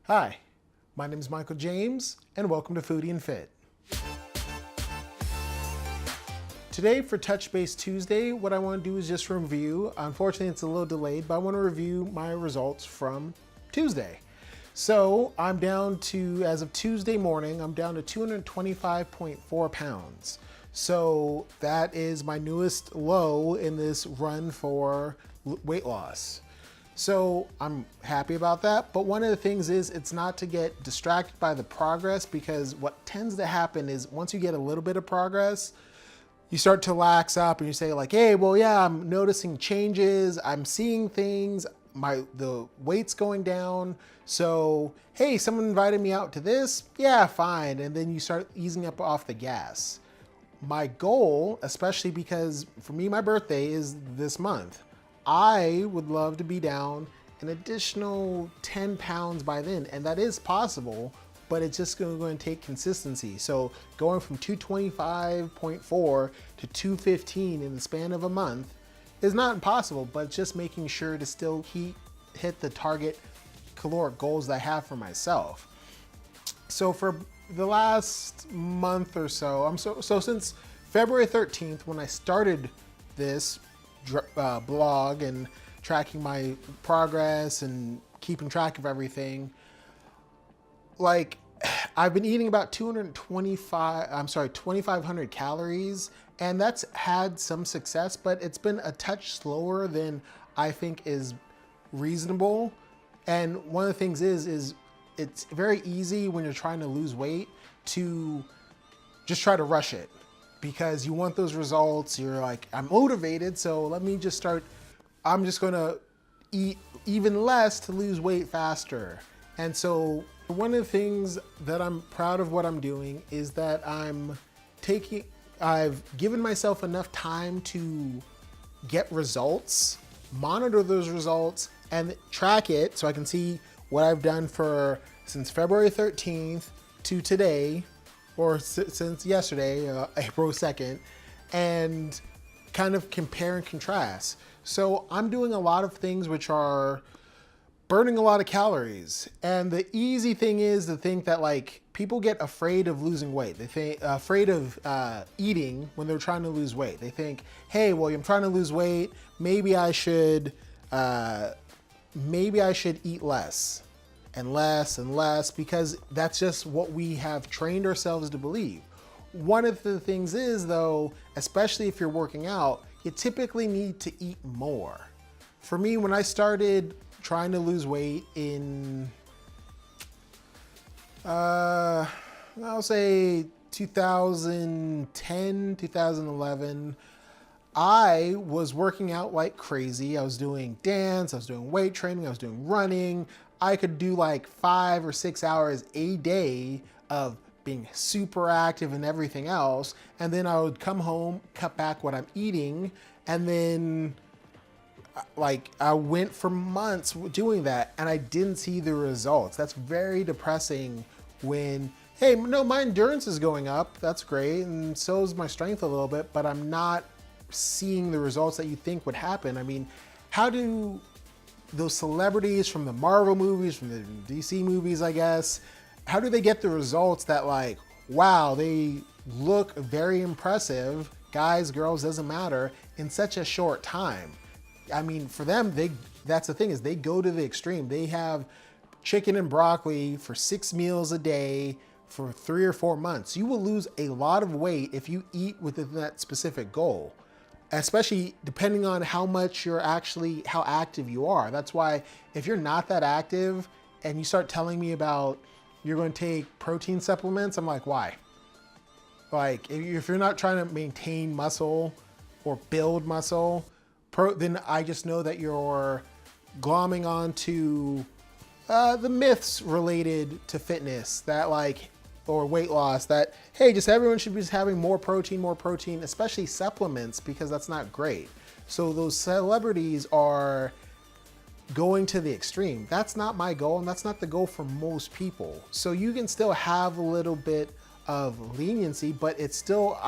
Hi, my name is Michael James, and welcome to Foodie and Fit. Today for Touch Base Tuesday, what I want to do is just review. Unfortunately, it's a little delayed, but I want to review my results from Tuesday. So I'm down to, as of Tuesday morning, I'm down to 225.4 pounds. So that is my newest low in this run for weight loss. So I'm happy about that. But one of the things is it's not to get distracted by the progress, because what tends to happen is once you get a little bit of progress, you start to lax up and you say like, hey, well, yeah, I'm noticing changes. I'm seeing things. The weight's going down. So, hey, someone invited me out to this. Yeah, fine. And then you start easing up off the gas. My goal, especially because for me, my birthday is this month. I would love to be down an additional 10 pounds by then. And that is possible, but it's just going to take consistency. So going from 225.4 to 215 in the span of a month is not impossible, but just making sure to still hit the target caloric goals that I have for myself. So for the last month or so, so since February 13th, when I started this blog and tracking my progress and keeping track of everything, like I've been eating about 2,500 calories, and that's had some success, but it's been a touch slower than I think is reasonable. And one of the things is it's very easy when you're trying to lose weight to just try to rush it, because you want those results. You're like, I'm motivated, so let me just start. I'm just gonna eat even less to lose weight faster. And so one of the things that I'm proud of what I'm doing is that I've given myself enough time to get results, monitor those results, and track it so I can see what I've done since February 13th to today, or since yesterday, April 2nd, and kind of compare and contrast. So I'm doing a lot of things which are burning a lot of calories. And the easy thing is to think that like people get afraid of losing weight. They think afraid of eating when they're trying to lose weight. They think, hey, well, I'm trying to lose weight. Maybe I should eat less and less and less, because that's just what we have trained ourselves to believe. One of the things is though, especially if you're working out, you typically need to eat more. For me, when I started trying to lose weight in, I'll say 2010, 2011, I was working out like crazy. I was doing dance, I was doing weight training, I was doing running. I could do like 5 or 6 hours a day of being super active and everything else. And then I would come home, cut back what I'm eating, and then like I went for months doing that and I didn't see the results. That's very depressing when, hey, no, my endurance is going up. That's great. And so is my strength a little bit, but I'm not seeing the results that you think would happen. I mean, how do those celebrities from the Marvel movies, from the DC movies, I guess, how do they get the results that like, wow, they look very impressive, guys, girls, doesn't matter, in such a short time? I mean, for them, that's the thing, is they go to the extreme. They have chicken and broccoli for 6 meals a day for 3 or 4 months. You will lose a lot of weight if you eat within that specific goal, especially depending on how active you are. That's why if you're not that active and you start telling me about you're going to take protein supplements, I'm like, why? Like, if you're not trying to maintain muscle or build muscle, then I just know that you're glomming onto the myths related to fitness, that like, or weight loss, that, hey, just everyone should be just having more protein, especially supplements, because that's not great. So those celebrities are going to the extreme. That's not my goal, and that's not the goal for most people. So you can still have a little bit of leniency, but it's still,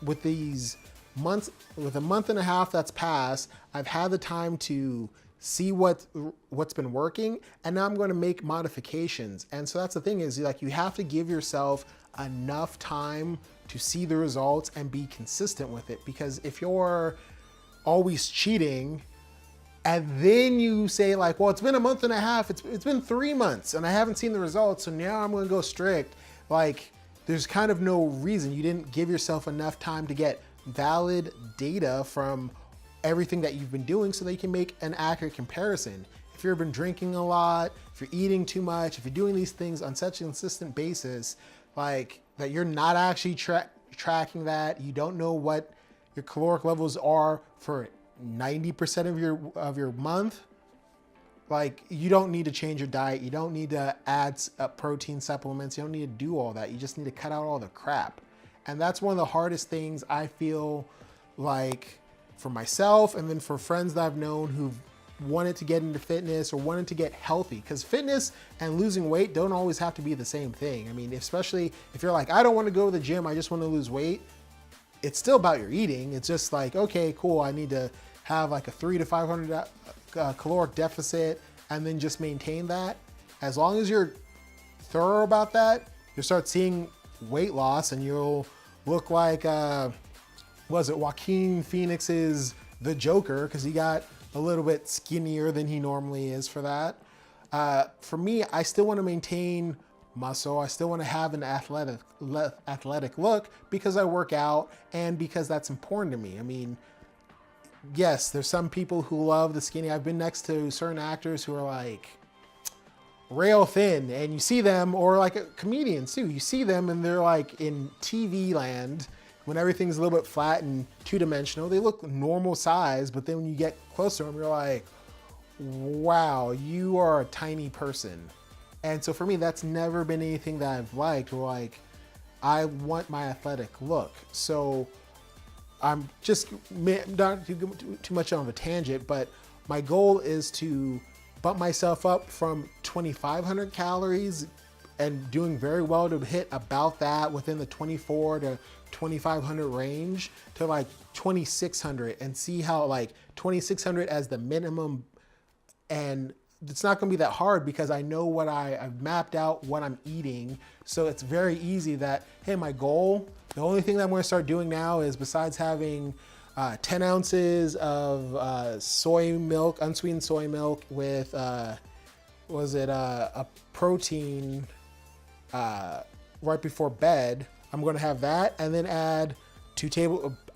with these months, with a month and a half that's passed, I've had the time to see what's been working, and now I'm going to make modifications. And so that's the thing, is like you have to give yourself enough time to see the results and be consistent with it. Because if you're always cheating and then you say like, well, it's been a month and a half, it's been 3 months and I haven't seen the results, so now I'm going to go strict, like there's kind of no reason. You didn't give yourself enough time to get valid data from everything that you've been doing so that you can make an accurate comparison. If you've been drinking a lot, if you're eating too much, if you're doing these things on such a consistent basis, like that you're not actually tracking that, you don't know what your caloric levels are for 90% of your month, like you don't need to change your diet. You don't need to add protein supplements. You don't need to do all that. You just need to cut out all the crap. And that's one of the hardest things I feel like for myself, and then for friends that I've known who've wanted to get into fitness or wanted to get healthy, because fitness and losing weight don't always have to be the same thing. I mean, especially if you're like, I don't want to go to the gym, I just want to lose weight. It's still about your eating. It's just like, okay, cool, I need to have like a 300 to 500 caloric deficit and then just maintain that. As long as you're thorough about that, you'll start seeing weight loss, and you'll look like was it Joaquin Phoenix's The Joker, because he got a little bit skinnier than he normally is for that. For me, I still want to maintain muscle. I still want to have an athletic look because I work out and because that's important to me. I mean, yes, there's some people who love the skinny. I've been next to certain actors who are like rail thin, and you see them, or like comedians too, you see them and they're like in TV land when everything's a little bit flat and two-dimensional. They look normal size, but then when you get closer to them, you're like, wow, you are a tiny person. And so for me, that's never been anything that I've liked, or like, I want my athletic look. So I'm just not too much on a tangent, but my goal is to bump myself up from 2,500 calories and doing very well to hit about that within the 24 to 2,500 range to like 2,600, and see how like 2,600 as the minimum. And it's not gonna be that hard because I know what I've mapped out what I'm eating. So it's very easy that, hey, my goal, the only thing that I'm gonna start doing now is, besides having 10 ounces of soy milk, unsweetened soy milk with, a protein right before bed, I'm gonna have that, and then add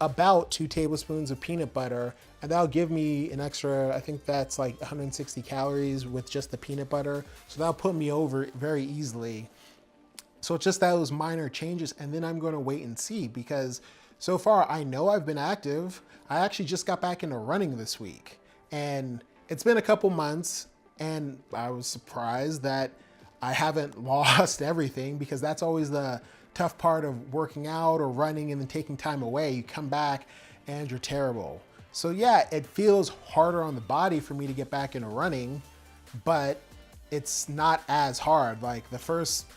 about 2 tablespoons of peanut butter, and that'll give me an extra, I think that's like 160 calories with just the peanut butter. So that'll put me over very easily. So it's just those minor changes, and then I'm gonna wait and see, because so far I know I've been active. I actually just got back into running this week, and it's been a couple months, and I was surprised that I haven't lost everything, because that's always the tough part of working out or running and then taking time away. You come back and you're terrible. So yeah, it feels harder on the body for me to get back into running, but it's not as hard. Like the first,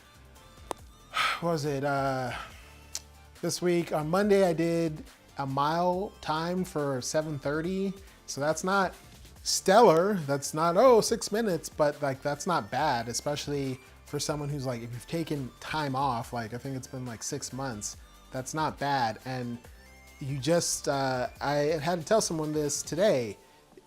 this week on Monday, I did a mile time for 7:30. So that's not stellar. That's not, 6 minutes, but like, that's not bad, especially for someone who's like, if you've taken time off, like I think it's been like 6 months, that's not bad. And you just, I had to tell someone this today,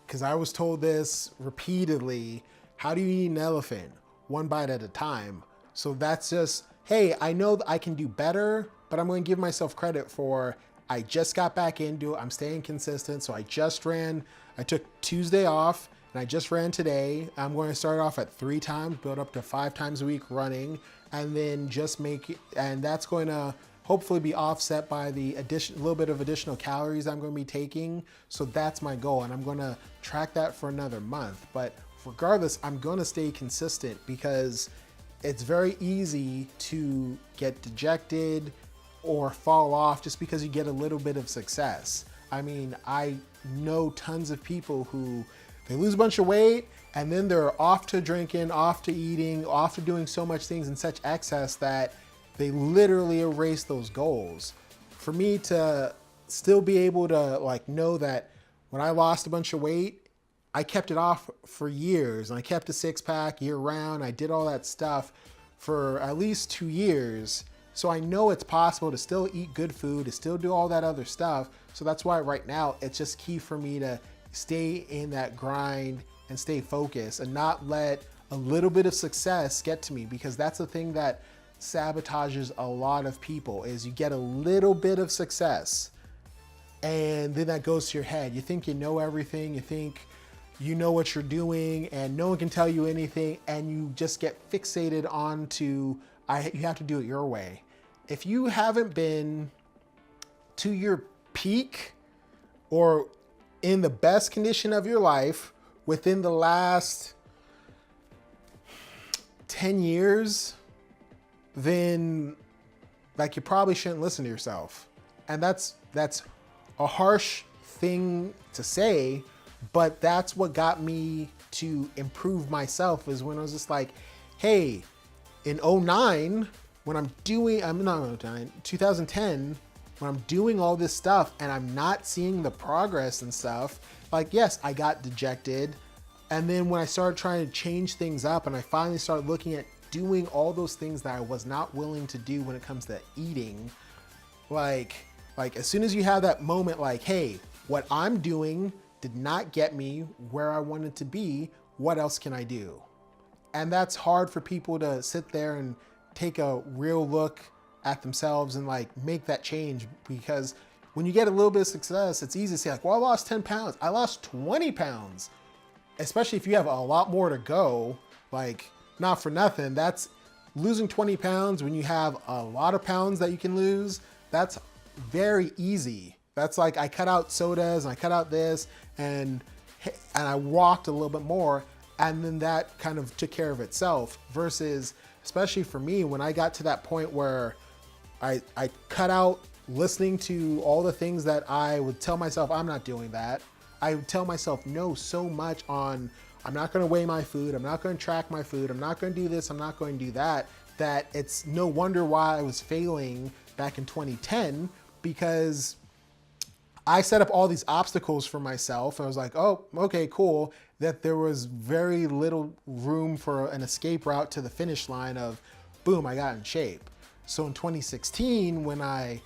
because I was told this repeatedly. How do you eat an elephant? One bite at a time. So that's just, hey, I know that I can do better, but I'm going to give myself credit for, I just got back into it. I'm staying consistent. So I took Tuesday off, and I just ran today. I'm going to start off at 3 times, build up to 5 times a week running, and then just make it, and that's going to hopefully be offset by the little bit of additional calories I'm going to be taking. So that's my goal, and I'm going to track that for another month. But regardless, I'm going to stay consistent, because it's very easy to get dejected or fall off just because you get a little bit of success. I mean, I know tons of people who, they lose a bunch of weight and then they're off to drinking, off to eating, off to doing so much things in such excess that they literally erase those goals. For me to still be able to like know that when I lost a bunch of weight, I kept it off for years, and I kept a six pack year round. I did all that stuff for at least 2 years. So I know it's possible to still eat good food, to still do all that other stuff. So that's why right now it's just key for me to stay in that grind and stay focused and not let a little bit of success get to me, because that's the thing that sabotages a lot of people is you get a little bit of success and then that goes to your head. You think you know everything, you think you know what you're doing and no one can tell you anything, and you just get fixated onto you have to do it your way. If you haven't been to your peak or in the best condition of your life within the last 10 years, then like you probably shouldn't listen to yourself. And that's a harsh thing to say, but that's what got me to improve myself, is when I was just like, hey, in 2009, when I'm doing, I'm not 2010, when I'm doing all this stuff and I'm not seeing the progress and stuff, like, yes, I got dejected. And then when I started trying to change things up and I finally started looking at doing all those things that I was not willing to do when it comes to eating, like as soon as you have that moment, like, hey, what I'm doing did not get me where I wanted to be, what else can I do? And that's hard for people to sit there and take a real look at themselves and like make that change, because when you get a little bit of success, it's easy to say like, well, I lost 10 pounds. I lost 20 pounds, especially if you have a lot more to go. Like, not for nothing, that's losing 20 pounds when you have a lot of pounds that you can lose. That's very easy. That's like, I cut out sodas and I cut out this and I walked a little bit more, and then that kind of took care of itself. Versus, especially for me, when I got to that point where I cut out listening to all the things that I would tell myself, I'm not doing that. I would tell myself no so much on, I'm not going to weigh my food, I'm not going to track my food, I'm not going to do this, I'm not going to do that, that it's no wonder why I was failing back in 2010, because I set up all these obstacles for myself. I was like, oh, okay, cool. That there was very little room for an escape route to the finish line of, boom, I got in shape. So in 2016, when I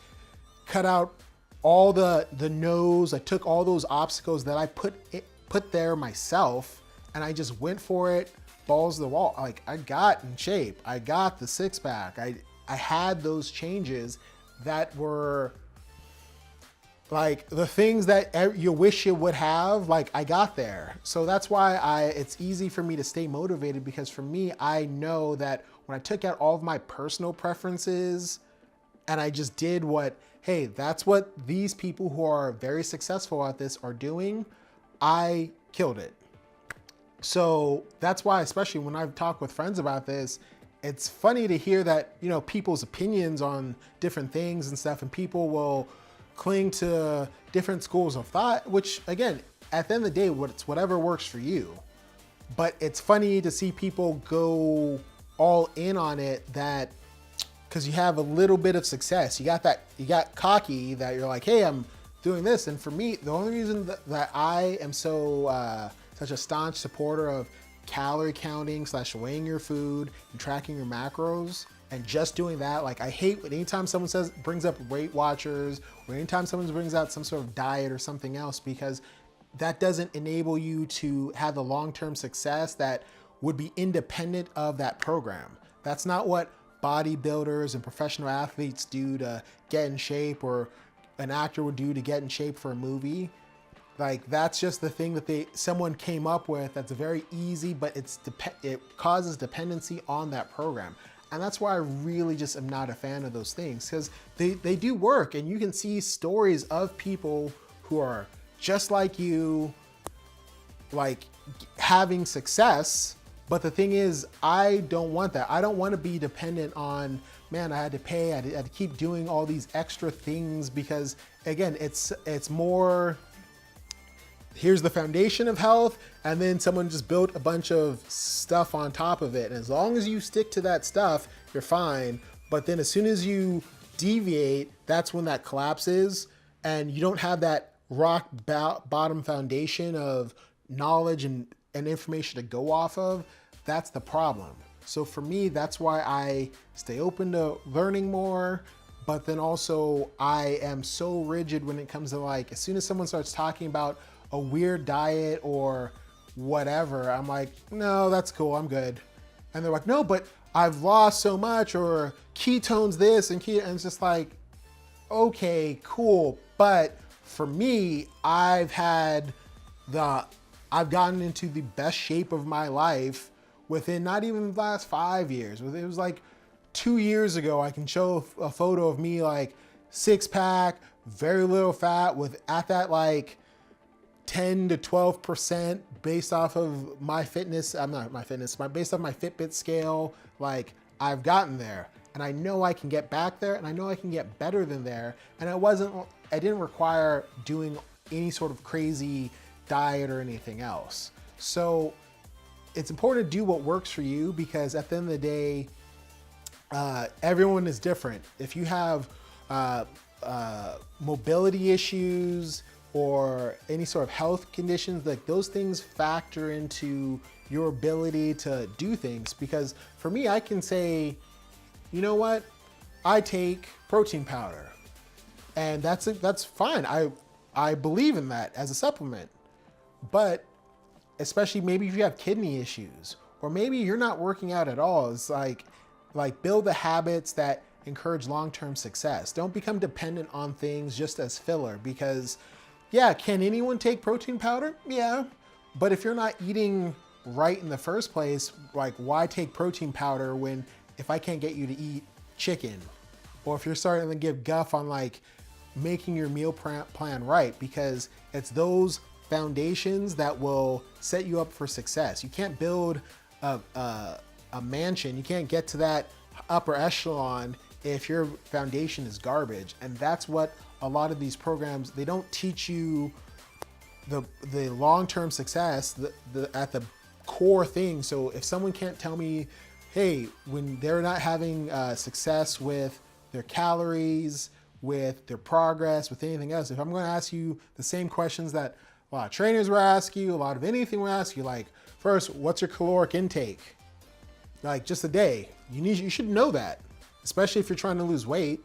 cut out all the no's, I took all those obstacles that I put there myself, and I just went for it, balls to the wall. Like, I got in shape. I got the six pack. I had those changes that were like the things that you wish you would have, like I got there. So that's why it's easy for me to stay motivated, because for me, I know that when I took out all of my personal preferences and I just did what, hey, that's what these people who are very successful at this are doing, I killed it. So that's why, especially when I've talked with friends about this, it's funny to hear that, you know, people's opinions on different things and stuff, and people will cling to different schools of thought, which again, at the end of the day, it's whatever works for you. But it's funny to see people go all in on it, that because you have a little bit of success, you got cocky that you're like, hey, I'm doing this. And for me, the only reason that I am so such a staunch supporter of calorie counting / weighing your food and tracking your macros and just doing that, like I hate when anytime someone brings up Weight Watchers, or anytime someone brings out some sort of diet or something else, because that doesn't enable you to have the long-term success that would be independent of that program. That's not what bodybuilders and professional athletes do to get in shape, or an actor would do to get in shape for a movie. Like, that's just the thing that someone came up with that's very easy, but it causes dependency on that program. And that's why I really just am not a fan of those things, because they do work, and you can see stories of people who are just like you, like having success. But the thing is, I don't want that. I don't want to be dependent on, man, I had to pay, I had to keep doing all these extra things, because again, it's more, here's the foundation of health, and then someone just built a bunch of stuff on top of it. And as long as you stick to that stuff, you're fine. But then as soon as you deviate, that's when that collapses, and you don't have that rock bottom foundation of knowledge and information to go off of, that's the problem. So for me, that's why I stay open to learning more, but then also I am so rigid when it comes to like, as soon as someone starts talking about a weird diet or whatever, I'm like, no, that's cool, I'm good. And they're like, no, but I've lost so much, or ketones this and and it's just like, okay, cool. But for me, I've gotten into the best shape of my life within not even the last 5 years. It was like 2 years ago, I can show a photo of me like 6-pack, very little fat with at that like 10 to 12% based off of my fitness. Based off my Fitbit scale, like I've gotten there and I know I can get back there and I know I can get better than there. And I didn't require doing any sort of crazy diet or anything else. So it's important to do what works for you, because at the end of the day, everyone is different. If you have mobility issues or any sort of health conditions, like those things factor into your ability to do things. Because for me, I can say, you know what? I take protein powder and that's fine. I believe in that as a supplement. But especially maybe if you have kidney issues, or maybe you're not working out at all, it's like build the habits that encourage long-term success. Don't become dependent on things just as filler, because yeah, can anyone take protein powder? Yeah. But if you're not eating right in the first place, like why take protein powder if I can't get you to eat chicken? Or if you're starting to give guff on like making your meal plan right, because it's those foundations that will set you up for success. You can't build a mansion. You can't get to that upper echelon if your foundation is garbage. And that's what a lot of these programs, they don't teach you the long-term success at the core thing. So if someone can't tell me, hey, when they're not having success with their calories, with their progress, with anything else, if I'm going to ask you the same questions that a lot of trainers will ask you, a lot of anything will ask you, like, first, what's your caloric intake? Like just a day. You should know that, especially if you're trying to lose weight.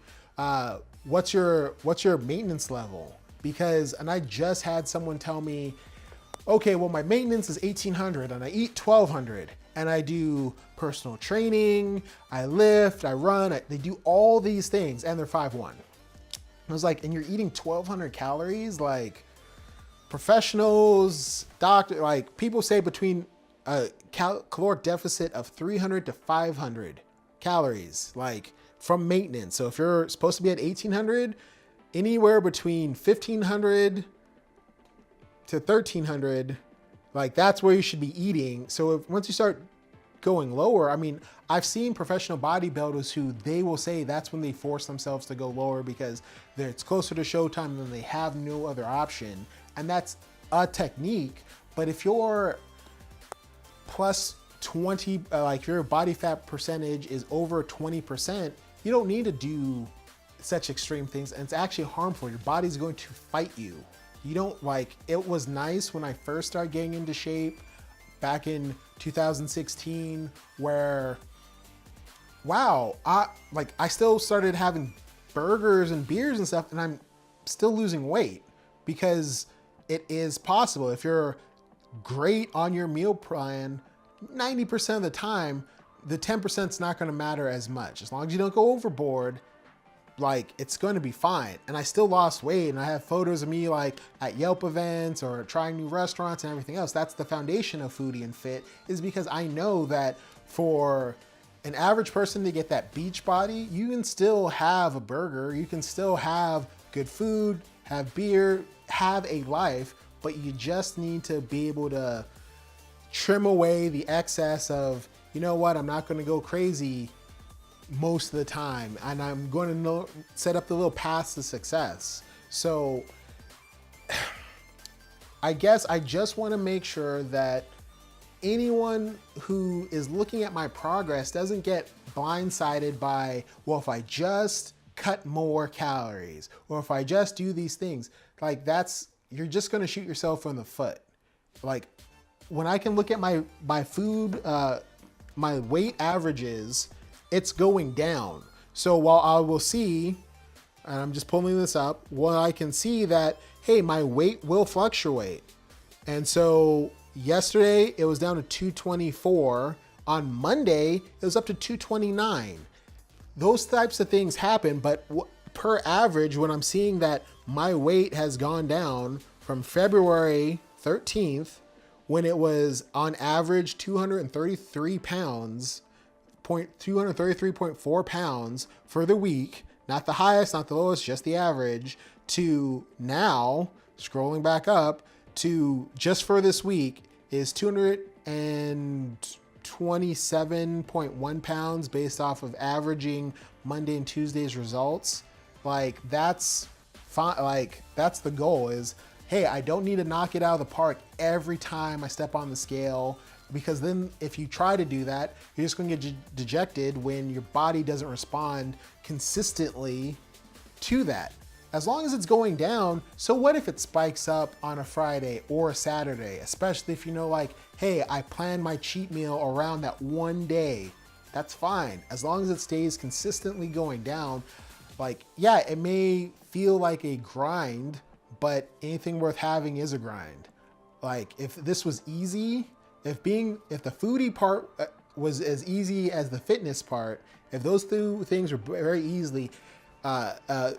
What's your maintenance level? And I just had someone tell me, okay, well, my maintenance is 1800 and I eat 1200 and I do personal training, I lift, I run, they do all these things and they're 5'1". I was like, and you're eating 1200 calories? Like professionals, doctor, like people say between a caloric deficit of 300 to 500 calories, like from maintenance. So if you're supposed to be at 1800, anywhere between 1500 to 1300, like that's where you should be eating. So once you start going lower, I mean, I've seen professional bodybuilders who they will say that's when they force themselves to go lower because it's closer to showtime and they have no other option. And that's a technique. But if you're plus 20, like your body fat percentage is over 20%, you don't need to do such extreme things. And it's actually harmful. Your body's going to fight you. You don't like, it was nice when I first started getting into shape back in 2016 where, wow, I still started having burgers and beers and stuff and I'm still losing weight because it is possible. If you're great on your meal plan, 90% of the time, the 10% is not going to matter as much. As long as you don't go overboard, like it's going to be fine. And I still lost weight and I have photos of me like at Yelp events or trying new restaurants and everything else. That's the foundation of Foodie and Fit, is because I know that for an average person to get that beach body, you can still have a burger, you can still have good food, have beer, have a life, but you just need to be able to trim away the excess of, you know what, I'm not going to go crazy most of the time, and I'm going to set up the little paths to success. So I guess I just want to make sure that anyone who is looking at my progress doesn't get blindsided by, well, if I just cut more calories or if I just do these things, like you're just going to shoot yourself in the foot. like when I can look at my food, my weight averages, it's going down. So while I will see, and I'm just pulling this up, well, I can see that, hey, my weight will fluctuate. And so yesterday it was down to 224. On Monday, it was up to 229. Those types of things happen, but per average, when I'm seeing that my weight has gone down from February 13th, when it was on average 233 pounds, 233.4 pounds for the week, not the highest, not the lowest, just the average, to now, scrolling back up, to just for this week is 227.1 pounds based off of averaging Monday and Tuesday's results. Like that's fine. Like that's the goal is, hey, I don't need to knock it out of the park every time I step on the scale, because then if you try to do that, you're just going to get dejected when your body doesn't respond consistently to that. As long as it's going down, so what if it spikes up on a Friday or a Saturday, especially if you know like, hey, I planned my cheat meal around that one day. That's fine. As long as it stays consistently going down, like, yeah, it may feel like a grind, but anything worth having is a grind. Like if this was easy, if the foodie part was as easy as the fitness part, if those two things were very easily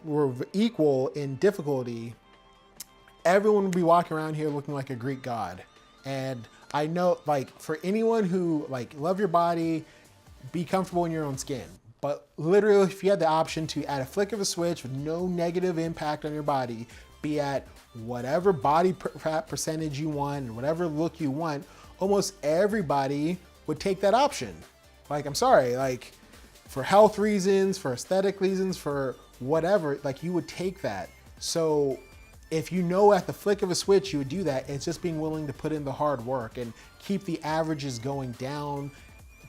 were equal in difficulty, everyone would be walking around here looking like a Greek god. And I know, like, for anyone who like love your body, be comfortable in your own skin. But literally, if you had the option to, at a flick of a switch with no negative impact on your body, be at whatever body fat percentage you want and whatever look you want, almost everybody would take that option. Like, I'm sorry, like, for health reasons, for aesthetic reasons, for whatever, like you would take that. So if you know at the flick of a switch you would do that, it's just being willing to put in the hard work and keep the averages going down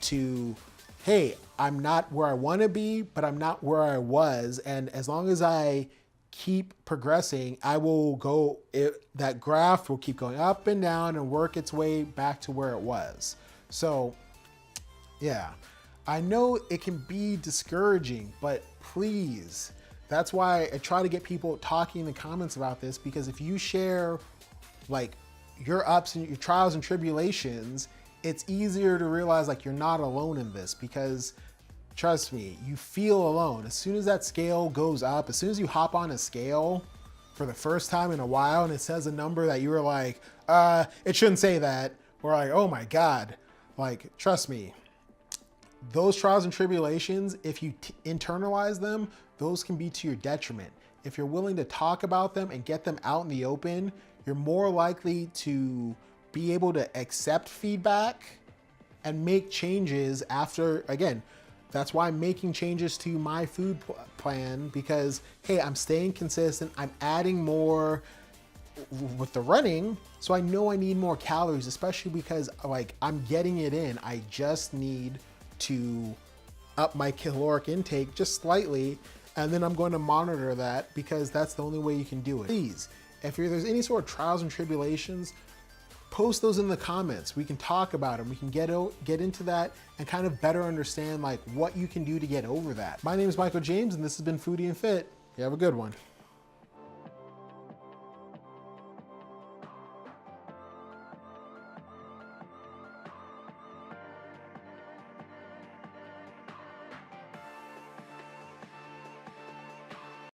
to, hey, I'm not where I want to be, but I'm not where I was. And as long as I keep progressing, I will go, that graph will keep going up and down and work its way back to where it was. So yeah. I know it can be discouraging, but please, that's why I try to get people talking in the comments about this, because if you share like your ups and your trials and tribulations, it's easier to realize like you're not alone in this, because trust me, you feel alone. As soon as that scale goes up, as soon as you hop on a scale for the first time in a while and it says a number that you were like, it shouldn't say that, or like, oh my God, like, trust me, those trials and tribulations, if you internalize them, those can be to your detriment. If you're willing to talk about them and get them out in the open, you're more likely to be able to accept feedback and make changes after, again, that's why I'm making changes to my food plan, because, hey, I'm staying consistent. I'm adding more with the running. So I know I need more calories, especially because like I'm getting it in. I just need to up my caloric intake just slightly, and then I'm going to monitor that, because that's the only way you can do it. Please, if there's any sort of trials and tribulations, post those in the comments. We can talk about them. We can get into that and kind of better understand like what you can do to get over that. My name is Michael James, and this has been Foodie and Fit. You have a good one.